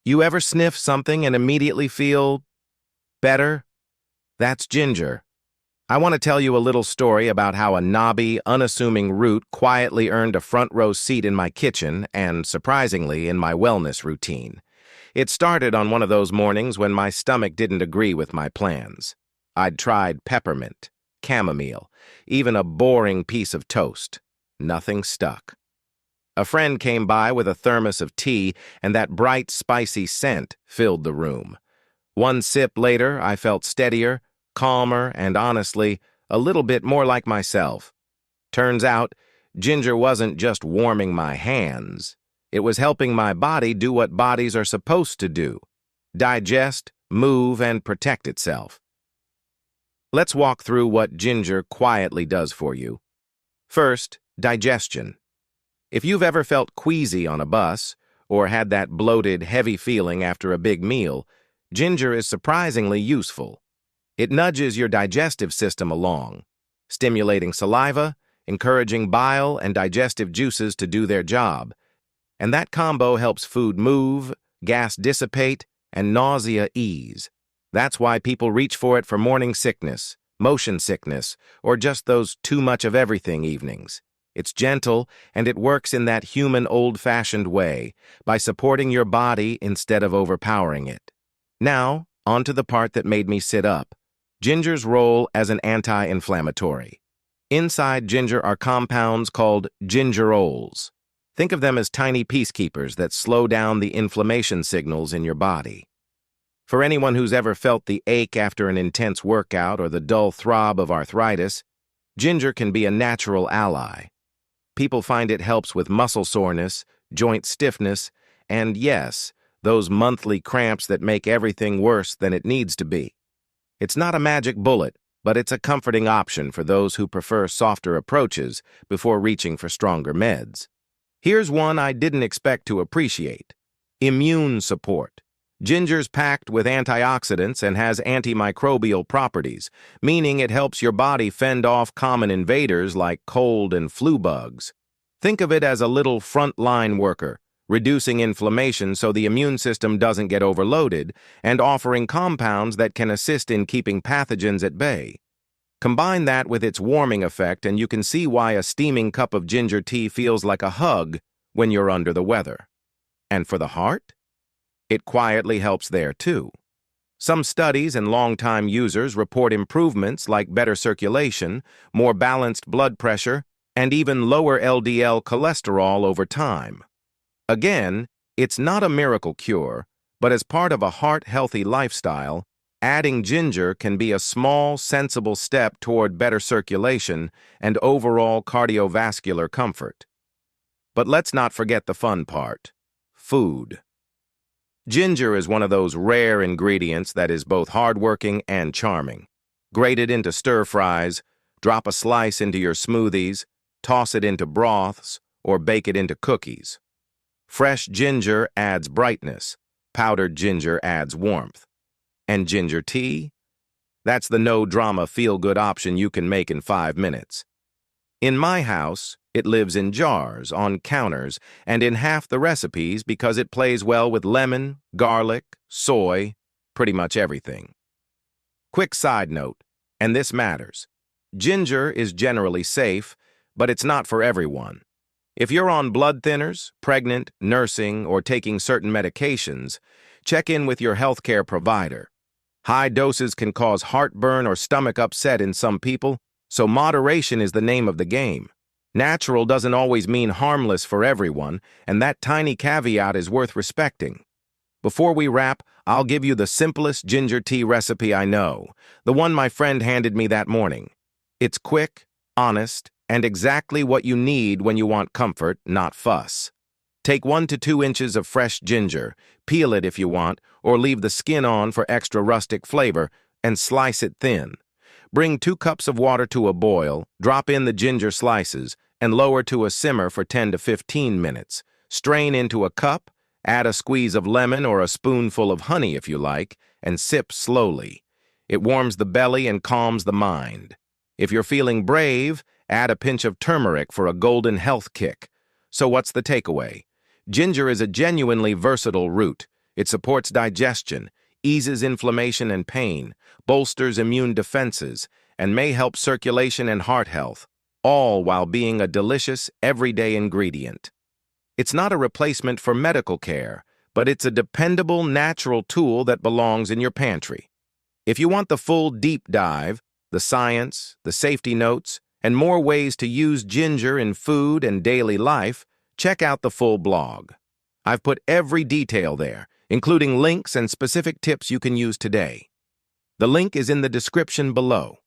You ever sniff something and immediately feel better? That's ginger. I want to tell you a little story about how a knobby, unassuming root quietly earned a front row seat in my kitchen and, surprisingly, in my wellness routine. It started on one of those mornings when my stomach didn't agree with my plans. I'd tried peppermint, chamomile, even a boring piece of toast. Nothing stuck. A friend came by with a thermos of tea, and that bright, spicy scent filled the room. One sip later, I felt steadier, calmer, and honestly, a little bit more like myself. Turns out, ginger wasn't just warming my hands. It was helping my body do what bodies are supposed to do: digest, move, and protect itself. Let's walk through what ginger quietly does for you. First, digestion. If you've ever felt queasy on a bus, or had that bloated, heavy feeling after a big meal, ginger is surprisingly useful. It nudges your digestive system along, stimulating saliva, encouraging bile and digestive juices to do their job. And that combo helps food move, gas dissipate, and nausea ease. That's why people reach for it for morning sickness, motion sickness, or just those too much of everything evenings. It's gentle, and it works in that human old-fashioned way, by supporting your body instead of overpowering it. Now, on to the part that made me sit up: ginger's role as an anti-inflammatory. Inside ginger are compounds called gingerols. Think of them as tiny peacekeepers that slow down the inflammation signals in your body. For anyone who's ever felt the ache after an intense workout or the dull throb of arthritis, ginger can be a natural ally. People find it helps with muscle soreness, joint stiffness, and yes, those monthly cramps that make everything worse than it needs to be. It's not a magic bullet, but it's a comforting option for those who prefer softer approaches before reaching for stronger meds. Here's one I didn't expect to appreciate: immune support. Ginger's packed with antioxidants and has antimicrobial properties, meaning it helps your body fend off common invaders like cold and flu bugs. Think of it as a little front-line worker, reducing inflammation so the immune system doesn't get overloaded, and offering compounds that can assist in keeping pathogens at bay. Combine that with its warming effect, and you can see why a steaming cup of ginger tea feels like a hug when you're under the weather. And for the heart? It quietly helps there, too. Some studies and long-time users report improvements like better circulation, more balanced blood pressure, and even lower LDL cholesterol over time. Again, it's not a miracle cure, but as part of a heart-healthy lifestyle, adding ginger can be a small, sensible step toward better circulation and overall cardiovascular comfort. But let's not forget the fun part: food. Ginger is one of those rare ingredients that is both hardworking and charming. Grate it into stir-fries, drop a slice into your smoothies, toss it into broths, or bake it into cookies. Fresh ginger adds brightness. Powdered ginger adds warmth. And ginger tea? That's the no-drama feel-good option you can make in 5 minutes. In my house, it lives in jars, on counters, and in half the recipes because it plays well with lemon, garlic, soy, pretty much everything. Quick side note, and this matters: ginger is generally safe, but it's not for everyone. If you're on blood thinners, pregnant, nursing, or taking certain medications, check in with your healthcare provider. High doses can cause heartburn or stomach upset in some people, so moderation is the name of the game. Natural doesn't always mean harmless for everyone, and that tiny caveat is worth respecting. Before we wrap, I'll give you the simplest ginger tea recipe I know, the one my friend handed me that morning. It's quick, honest, and exactly what you need when you want comfort, not fuss. Take 1 to 2 inches of fresh ginger, peel it if you want, or leave the skin on for extra rustic flavor, and slice it thin. Bring 2 cups of water to a boil, drop in the ginger slices, and lower to a simmer for 10 to 15 minutes. Strain into a cup, add a squeeze of lemon or a spoonful of honey if you like, and sip slowly. It warms the belly and calms the mind. If you're feeling brave, add a pinch of turmeric for a golden health kick. So what's the takeaway? Ginger is a genuinely versatile root. It supports digestion, eases inflammation and pain, bolsters immune defenses, and may help circulation and heart health, all while being a delicious, everyday ingredient. It's not a replacement for medical care, but it's a dependable, natural tool that belongs in your pantry. If you want the full deep dive, the science, the safety notes, and more ways to use ginger in food and daily life, check out the full blog. I've put every detail there, including links and specific tips you can use today. The link is in the description below.